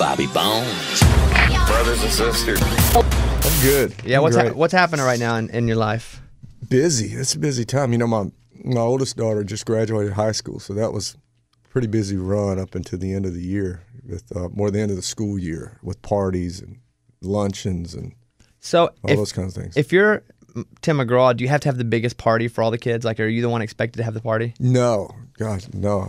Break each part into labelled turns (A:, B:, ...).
A: Bobby Bones.
B: Brothers and sisters.
C: I'm good.
D: Yeah, what's happening right now in your life?
C: Busy. It's a busy time. You know, my oldest daughter just graduated high school, so that was a pretty busy run up until the end of the year, with more the end of the school year, with parties and luncheons and all those kinds of things.
D: If you're Tim McGraw, do you have to have the biggest party for all the kids? Like, are you the one expected to have the party?
C: No, gosh, no.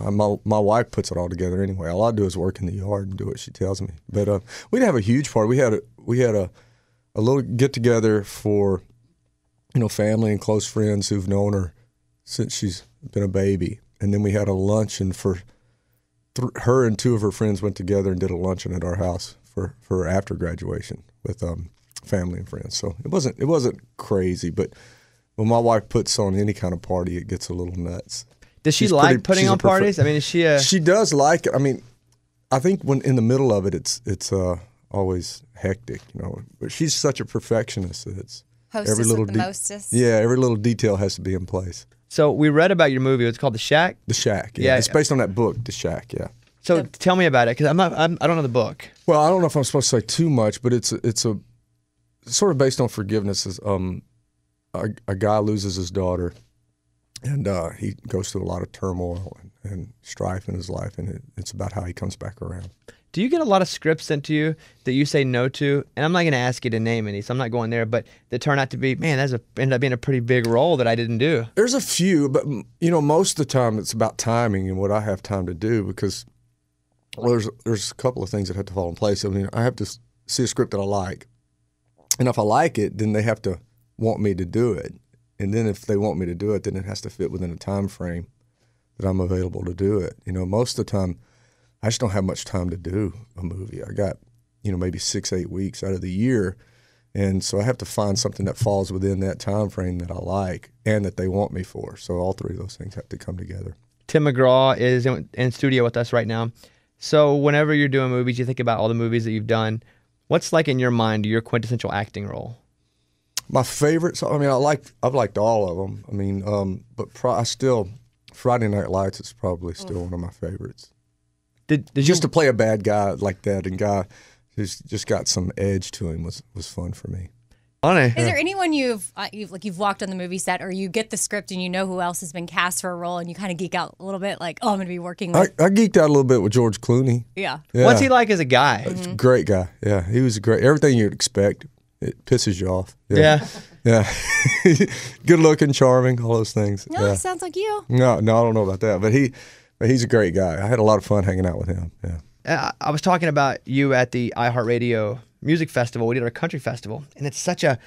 C: My wife puts it all together anyway. All I do is work in the yard and do what she tells me. But we didn't have a huge party. We had a little get together for, you know, family and close friends who've known her since she's been a baby, and then we had a luncheon for her and two of her friends went together and did a luncheon at our house for after graduation with family and friends. So it wasn't crazy, but when my wife puts on any kind of party, it gets a little nuts.
D: Does she like putting on parties? I mean, is she
C: She does like it. I mean, I think when in the middle of it, it's always hectic, you know. But she's such a perfectionist that it's
E: Hostess
C: every little
E: with the mostest.
C: Yeah, every little detail has to be in place.
D: So we read about your movie. It's called The Shack.
C: The Shack. Yeah, it's based on that book, The Shack. Yeah.
D: So tell me about it, because I don't know the book.
C: Well, I don't know if I'm supposed to say too much, but it's a sort of based on forgiveness. Is a guy loses his daughter, and he goes through a lot of turmoil and strife in his life, and it's about how he comes back around.
D: Do you get a lot of scripts sent to you that you say no to? And I'm not going to ask you to name any, so I'm not going there, but that turn out to be, man, ended up being a pretty big role that I didn't do.
C: There's a few, but you know, most of the time it's about timing and what I have time to do, because there's a couple of things that have to fall in place. I mean, I have to see a script that I like, and if I like it, then they have to want me to do it, and then if they want me to do it, then it has to fit within a time frame that I'm available to do it. You know, most of the time, I just don't have much time to do a movie. I got, you know, maybe 6-8 weeks out of the year, and so I have to find something that falls within that time frame that I like and that they want me for. So all three of those things have to come together.
D: Tim McGraw is in studio with us right now. So whenever you're doing movies, you think about all the movies that you've done. What's like in your mind your quintessential acting role?
C: My favorites. I mean, I've liked all of them. I mean, but I still Friday Night Lights is probably still one of my favorites.
D: Did
C: just to play a bad guy like that, and guy who's just got some edge to him was fun for me.
D: Funny.
E: Is there anyone you've walked on the movie set, or you get the script and you know who else has been cast for a role, and you kind of geek out a little bit, like, oh, I'm going to be working with.
C: I geeked out a little bit with George Clooney.
E: Yeah.
D: What's he like as a guy?
C: Great guy. Yeah, he was great. Everything you'd expect. It pisses you off. Yeah. Good looking, charming, all those things.
E: No, it sounds like you.
C: No, I don't know about that, but he's a great guy. I had a lot of fun hanging out with him. Yeah.
D: I was talking about you at the iHeartRadio Music Festival. We did our country festival, and it's such a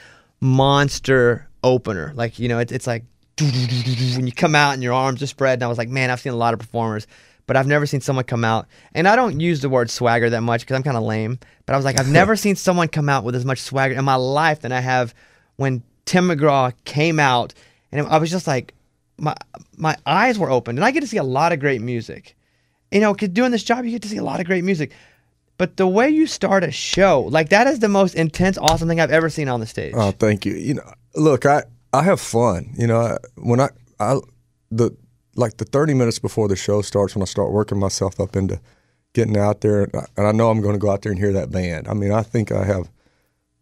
D: monster opener. Like, you know, it's like when you come out and your arms are spread. And I was like, man, I've seen a lot of performers, but I've never seen someone come out. And I don't use the word swagger that much because I'm kind of lame. But I was like, I've never seen someone come out with as much swagger in my life than I have when Tim McGraw came out. And I was just like, my eyes were open, and I get to see a lot of great music. You know, 'cause doing this job, you get to see a lot of great music. But the way you start a show, like, that is the most intense, awesome thing I've ever seen on the stage.
C: Oh, thank you. You know, look, I have fun. You know, when the 30 minutes before the show starts, when I start working myself up into getting out there, and I know I'm going to go out there and hear that band. I mean, I think I have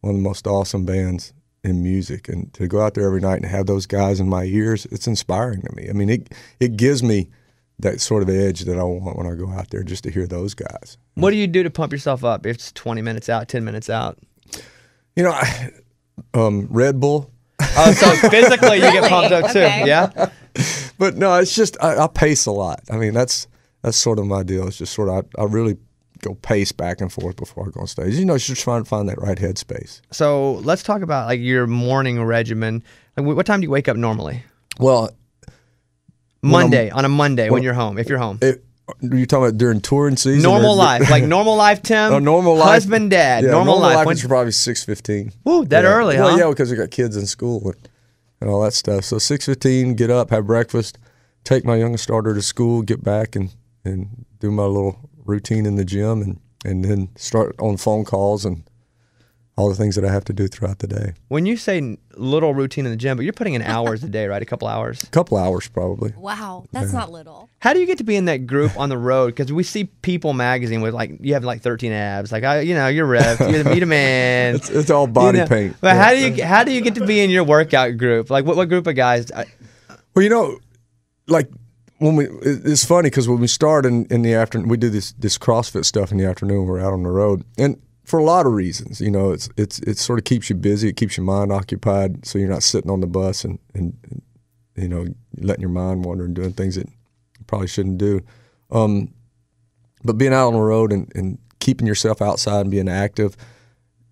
C: one of the most awesome bands in music, and to go out there every night and have those guys in my ears, it's inspiring to me. I mean, it gives me that sort of edge that I want when I go out there, just to hear those guys.
D: What do you do to pump yourself up if it's 20 minutes out, 10 minutes out?
C: You know, Red Bull.
D: Oh, so physically you get pumped up too, yeah?
C: But no, it's just I pace a lot. I mean, that's sort of my deal. It's just sort of I really go pace back and forth before I go on stage. You know, it's just trying to find that right headspace.
D: So let's talk about like your morning regimen. Like, what time do you wake up normally?
C: Well,
D: on a Monday when you're home, if you're home.
C: Are you talking about during touring season?
D: Normal life, like normal life, Tim.
C: No, normal life.
D: Husband, dad.
C: Yeah,
D: normal life.
C: It's probably 6:15.
D: Ooh, that early, huh?
C: Well, yeah, because we got kids in school and all that stuff. So 6:15, get up, have breakfast, take my youngest daughter to school, get back and do my little routine in the gym, and then start on phone calls and all the things that I have to do throughout the day.
D: When you say little routine in the gym, but you're putting in hours a day, right? A couple hours.
C: A couple hours probably.
E: Wow, that's not little.
D: How do you get to be in that group on the road? Because we see People magazine with like you have like 13 abs, like you're ripped, you're a man.
C: It's all body paint.
D: But how do you get to be in your workout group? Like what group of guys?
C: Well, like it's funny because when we start in the afternoon, we do this CrossFit stuff in the afternoon. We're out on the road, and for a lot of reasons, it sort of keeps you busy. It keeps your mind occupied, so you're not sitting on the bus and letting your mind wander and doing things that you probably shouldn't do. But being out on the road and keeping yourself outside and being active,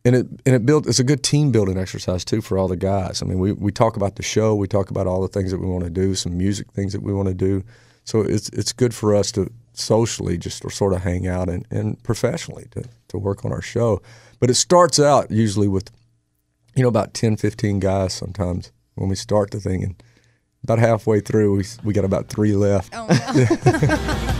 C: and it's a good team building exercise too for all the guys. I mean, we talk about the show, we talk about all the things that we want to do, some music things that we want to do. So it's good for us to socially just sort of hang out and professionally to work on our show. But it starts out usually with about 10, 15 guys sometimes when we start the thing, and about halfway through we got about 3 left.
E: Oh, no.